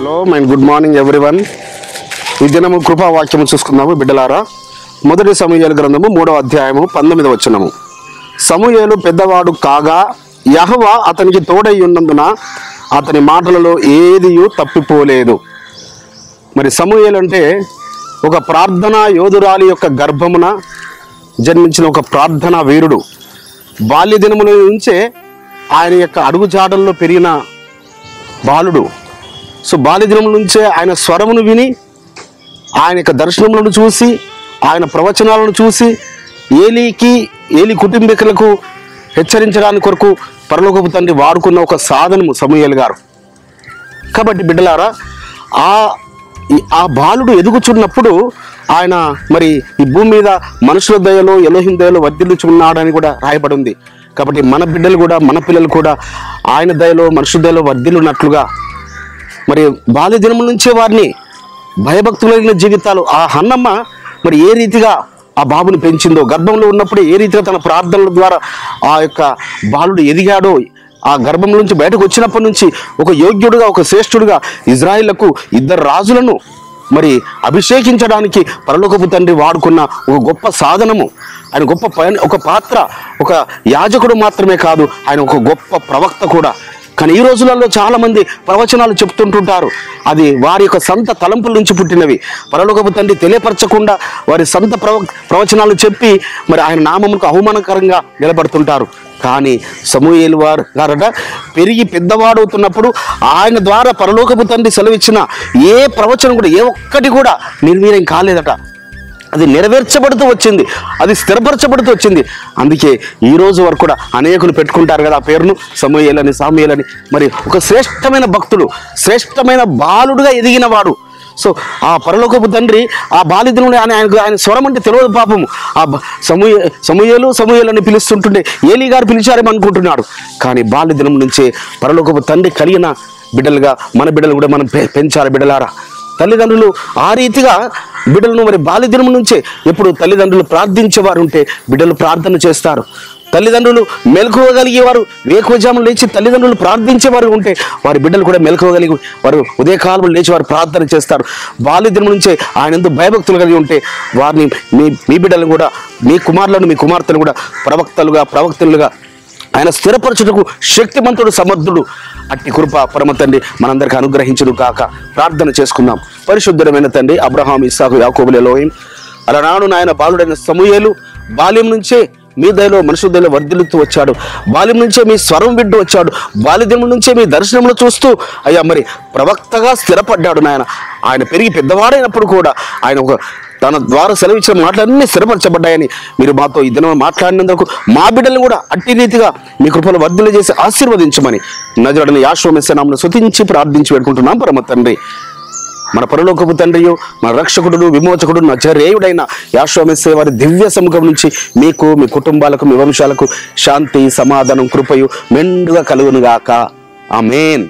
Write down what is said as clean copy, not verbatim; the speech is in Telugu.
Hello mind good morning everyone. ఈ దినము కృపావాక్యము చూసుకుందాము బిడ్డలారా. మొదటి సమూయేలు గ్రంథము 3వ అధ్యాయము 19వ వచనము. సమూయేలు పెద్దవాడు కాగా యెహోవా అతనికి తోడై ఉన్నందున అతని మాటలలో ఏదియూ తప్పిపోలేదు. మరి సమూయేలు అంటే ఒక ప్రార్థనా యోధురాలి యొక్క గర్భమున జన్మించిన ఒక ప్రార్థనా వీరుడు. బాల్య దినముల నుంచే ఆయన యొక్క అడుగుజాడల్లో పెరిగిన బాలుడు. సో బాల్య దినముల నుంచే ఆయన స్వరమును విని, ఆయన యొక్క దర్శనములను చూసి, ఆయన ప్రవచనాలను చూసి ఏలి కుటుంబీకులకు హెచ్చరించడానికి కొరకు పరలోకపు తండ్రి వాడుకున్న ఒక సాధనము సమూయేలు గారు. కాబట్టి బిడ్డలారా, ఆ బాలుడు ఎదుగుచున్నప్పుడు ఆయన మరి ఈ భూమి మీద మనుషుల దయలో ఎలోహిం దయలో వర్ధిల్లుచున్నాడని కూడా రాయబడి ఉంది. కాబట్టి మన బిడ్డలు కూడా, మన పిల్లలు కూడా ఆయన దయలో మనుషుల దయలో వర్ధిల్లున్నట్లుగా మరి బాల్య దినముల నుంచే వారిని భయభక్తులైన జీవితాలు ఆ హన్నమ్మ మరి ఏ రీతిగా ఆ బాబుని పెంచిందో, గర్భంలో ఉన్నప్పుడే ఏ రీతిగా తన ప్రార్థనల ద్వారా ఆ యొక్క బాలుడు ఎదిగాడో, ఆ గర్భం నుంచి బయటకు వచ్చినప్పటి నుంచి ఒక యోగ్యుడుగా, ఒక శ్రేష్ఠుడుగా ఇజ్రాయిళ్లకు 2 రాజులను మరి అభిషేకించడానికి పరలోకపు తండ్రి వాడుకున్న ఒక గొప్ప సాధనము. ఆయన ఒక పాత్ర, ఒక యాజకుడు మాత్రమే కాదు, ఆయన ఒక గొప్ప ప్రవక్త కూడా. కానీ ఈ రోజులలో చాలామంది ప్రవచనాలు చెప్తుంటుంటారు, అది వారి యొక్క సొంత తలంపుల నుంచి పుట్టినవి. పరలోకపు తండ్రి తెలియపరచకుండా వారి సొంత ప్రవచనాలు చెప్పి మరి ఆయన నామముకు అవమానకరంగా నిలబడుతుంటారు. కానీ సమూయేలు గారట పెరిగి పెద్దవాడవుతున్నప్పుడు ఆయన ద్వారా పరలోకపు తండ్రి సెలవిచ్చిన ఏ ప్రవచనం కూడా, ఏ ఒక్కటి కూడా నిర్వీర్యం కాలేదట. అది నెరవేర్చబడుతూ వచ్చింది, అది స్థిరపరచబడుతూ వచ్చింది. అందుకే ఈ రోజు వరకు కూడా అనేకులు పెట్టుకుంటారు కదా ఆ పేరును, సమూయేలని, సాముయేలని. మరి ఒక శ్రేష్టమైన భక్తుడు, శ్రేష్టమైన బాలుడుగా ఎదిగిన వాడు. సో ఆ పరలోకపు తండ్రి ఆ బాలిదినుడు ఆయన స్వరం అంటే తెలియదు పాపము. ఆ సమూయేలు అని పిలుస్తుంటుండే ఏలీ గారు పిలిచారేమో అనుకుంటున్నాడు. కానీ బాల్య దినం నుంచే పరలోకపు తండ్రి కలిగిన బిడ్డలుగా మన బిడ్డలు కూడా మనం పెంచాలి బిడ్డలారా. తల్లిదండ్రులు ఆ రీతిగా బిడ్డలను మరి బాల్య దినం నుంచే, ఎప్పుడు తల్లిదండ్రులు ప్రార్థించేవారు ఉంటే బిడ్డలు ప్రార్థన చేస్తారు. తల్లిదండ్రులు మెలకువగలిగేవారు, వేకువజామున లేచి తల్లిదండ్రులు ప్రార్థించేవారు ఉంటే వారి బిడ్డలు కూడా మెలకువగలిగి వారు ఉదయకాలంలో లేచి వారు ప్రార్థన చేస్తారు. బాల్య దినం నుంచే ఆయన ఎందుకు భయభక్తులు కలిగి ఉంటే వారిని మీ బిడ్డలను కూడా, మీ కుమారులను, మీ కుమార్తెను కూడా ప్రవక్తలుగా ఆయన స్థిరపరచుటకు శక్తిమంతుడు, సమర్థుడు. అట్టి కృప పరమ తండ్రి మనందరికీ అనుగ్రహించును కాక. ప్రార్థన చేసుకుందాం. పరిశుద్ధమైన తండ్రి, అబ్రహాం, ఇస్సాకు, యాకోబుల ఎలోహిం, అలనాడు నాయన బాలుడైన సమూయేలు బాల్యం నుంచే మీ దయలో, మనుషుల దయలో వర్ధిల్లుతూ వచ్చాడు. బాల్యం నుంచే మీ స్వరం వింటూ వచ్చాడు. బాల్యదినం నుంచే మీ దర్శనంలో చూస్తూ అయ్యా మరి ప్రవక్తగా స్థిరపడ్డాడు నాయన. ఆయన పెరిగి పెద్దవాడైనప్పుడు కూడా ఆయన ఒక తన ద్వారా సెలవిచ్చిన మాటలన్నీ స్థిరపరచబడ్డాయని మీరు మాతో ఈ దినం మాట్లాడినందుకు మా బిడ్డలను కూడా అట్టి రీతిగా మీ కృపను వర్ధిల్ల చేసి ఆశీర్వదించమని నజరుడైన యెహోవా మెస్సీయ నామమున స్తుతించి ప్రార్థించి వేడుకుంటున్నాం పరమ తండ్రి. మన పరలోకపు తండ్రియు, మన రక్షకుడు, విమోచకుడు, నజరేయుడైన యెహోవా మెస్సీయ వారి దివ్య సముఖం నుంచి మీకు, మీ కుటుంబాలకు, మీ వంశాలకు శాంతి, సమాధానం, కృపయు మెండుగా కలుగునుగాక. ఆమేన్.